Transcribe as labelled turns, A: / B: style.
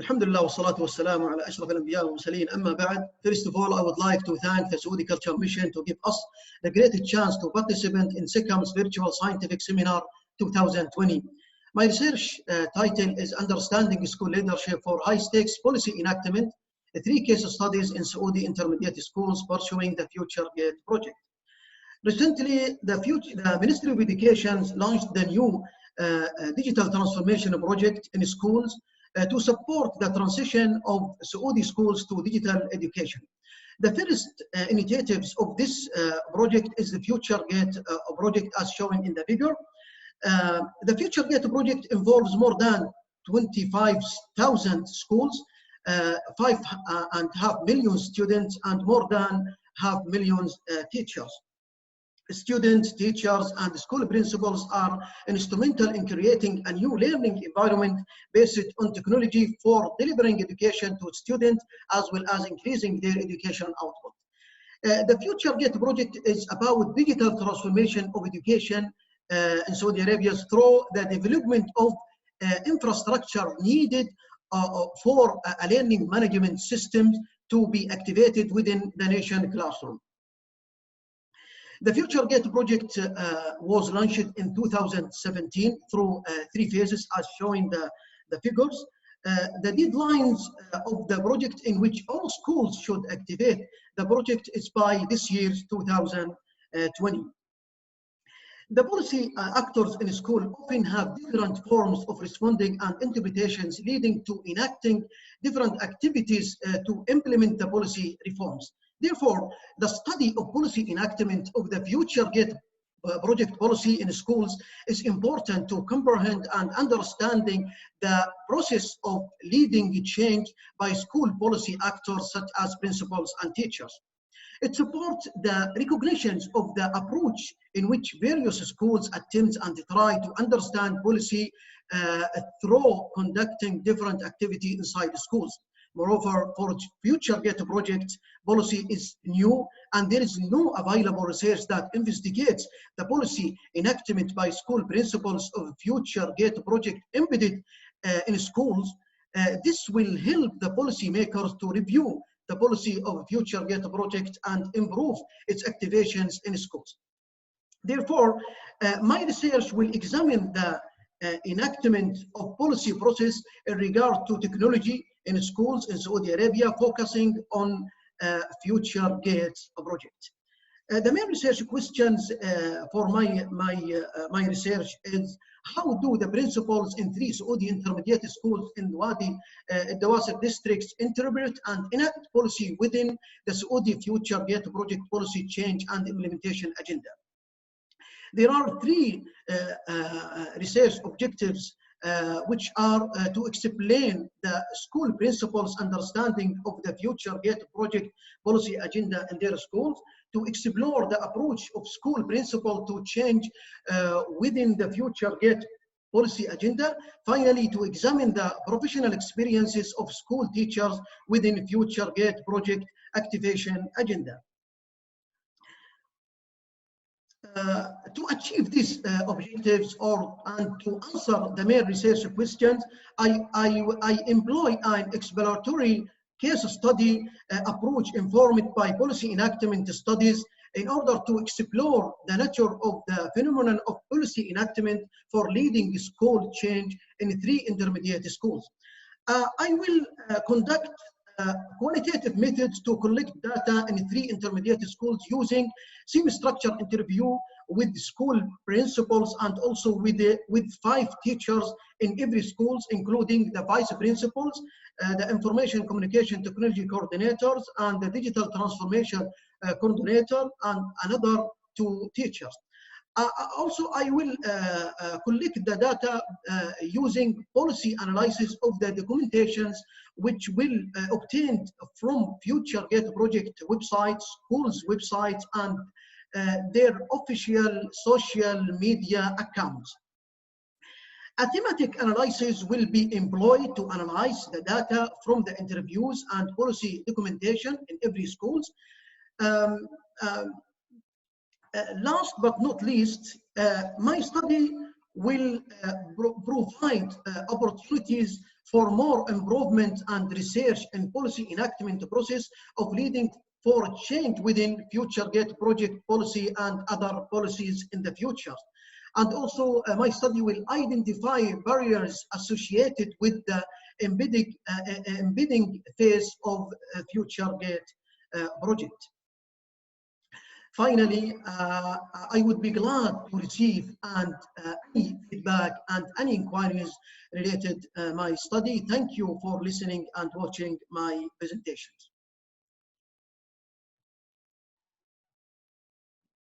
A: Alhamdulillah wa salatu wa salamu ala ashraf al-anbiya wa mursaleen. Amma ba'd. First of all, I would like to thank the Saudi Culture Mission to give us the great chance to participate in SECAM's Virtual Scientific Seminar 2020. My research title is Understanding School Leadership for High-Stakes Policy Enactment, 3 case studies in Saudi intermediate schools pursuing the Future Gate project. Recently, the Ministry of Education launched the new digital transformation project in schools to support the transition of Saudi schools to digital education. The first initiatives of this project is the Future Gate project as shown in the figure. The Future Gate project involves more than 25,000 schools, 5.5 million students, and more than 500,000 teachers. Students, teachers, and school principals are instrumental in creating a new learning environment based on technology for delivering education to students as well as increasing their educational output. The Future Gate project is about digital transformation of education in Saudi Arabia through the development of infrastructure needed for a learning management system to be activated within the nation classroom. The Future Gate project was launched in 2017 through 3 phases as shown the figures. The deadlines of the project in which all schools should activate the project is by this year's 2020. The policy actors in school often have different forms of responding and interpretations leading to enacting different activities to implement the policy reforms. Therefore, the study of policy enactment of the Future Gate project policy in schools is important to comprehend and understanding the process of leading change by school policy actors such as principals and teachers. It supports the recognition of the approach in which various schools attempt and try to understand policy through conducting different activity inside the schools. Moreover, for Future Gate project, policy is new and there is no available research that investigates the policy enactment by school principals of Future Gate project embedded in schools. This will help the policymakers to review the policy of Future Gate project and improve its activations in schools. Therefore, my research will examine the enactment of policy process in regard to technology in schools in Saudi Arabia, focusing on Future Gate project. The main research questions for my research is how do the principals in 3 Saudi intermediate schools in Wadi Aldawsari districts interpret and enact policy within the Saudi Future Gate project policy change and implementation agenda. There are 3 research objectives which are to explain the school principals' understanding of the Future Gate project policy agenda in their schools, to explore the approach of school principal to change within the Future Gate policy agenda, finally to examine the professional experiences of school teachers within Future Gate project activation agenda. To achieve these objectives and to answer the main research questions, I employ an exploratory case study approach informed by policy enactment studies in order to explore the nature of the phenomenon of policy enactment for leading school change in 3 intermediate schools. I will conduct qualitative methods to collect data in 3 intermediate schools using semi-structured interview with school principals and also with 5 teachers in every school, including the vice principals, the information communication technology coordinators, and the digital transformation coordinator, and another 2 teachers. Also, I will collect the data using policy analysis of the documentations which will obtained from Future Gate project websites, schools' websites, and their official social media accounts. A thematic analysis will be employed to analyze the data from the interviews and policy documentation in every school. Last but not least, my study will provide opportunities for more improvement and research and policy enactment process of leading for change within FutureGate project policy and other policies in the future. And also my study will identify barriers associated with the embedding phase of FutureGate project. Finally, I would be glad to receive any feedback and any inquiries related to my study. Thank you for listening and watching my presentations.